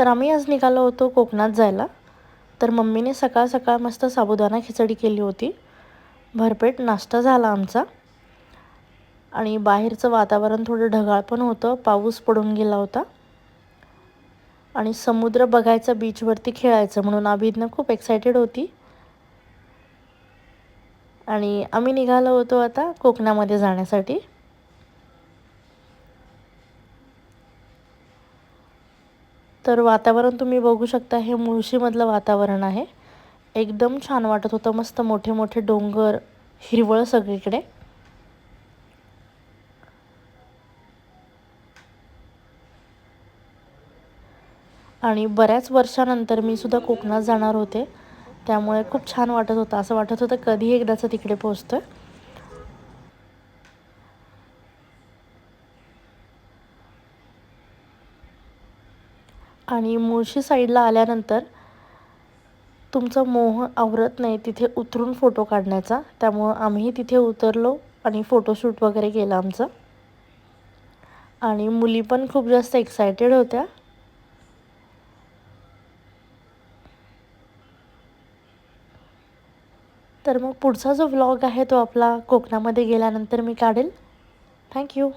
तर आम्ही आज निघालो होतो कोकणात जायला. तर मम्मीने सकाळ सकाळ मस्त साबुदाणा खिचडी केली होती. भरपेट नाश्ता झाला आमचा. आणि बाहेरचं वातावरण थोडं ढगाळ पण होतं, पाऊस पडून गेला होता. आणि समुद्र बघायचा, बीचवरती खेळायचं म्हणून अभिज्ञा खूप एक्सायटेड होती. आणि आम्ही निघालो होतो आता कोकणामध्ये जाण्यासाठी. तर वातावरण तुम्ही बघू शकता, हे मुळशीमधलं वातावरण आहे. एकदम छान वाटत होतं, मस्त मोठे मोठे डोंगर, हिरवळ सगळीकडे. आणि बऱ्याच वर्षानंतर मी सुद्धा कोकणात जाणार होते, त्यामुळे खूप छान वाटत होतं. असं वाटत होतं कधी एकदाचं तिकडे पोहोचतोय. आणि मुळशी साईडला आल्यानंतर तुमचा मोह आवरत नाही तिथे उतरून फोटो काढण्याचा. त्यामुळं आम्ही तिथे उतरलो आणि फोटोशूट वगैरे केलं आमचं. आणि मुली पण खूप जास्त एक्सायटेड होत्या. तर मग पुढचा जो व्लॉग आहे तो आपला कोकणामध्ये गेल्यानंतर मी काढेल. थँक्यू.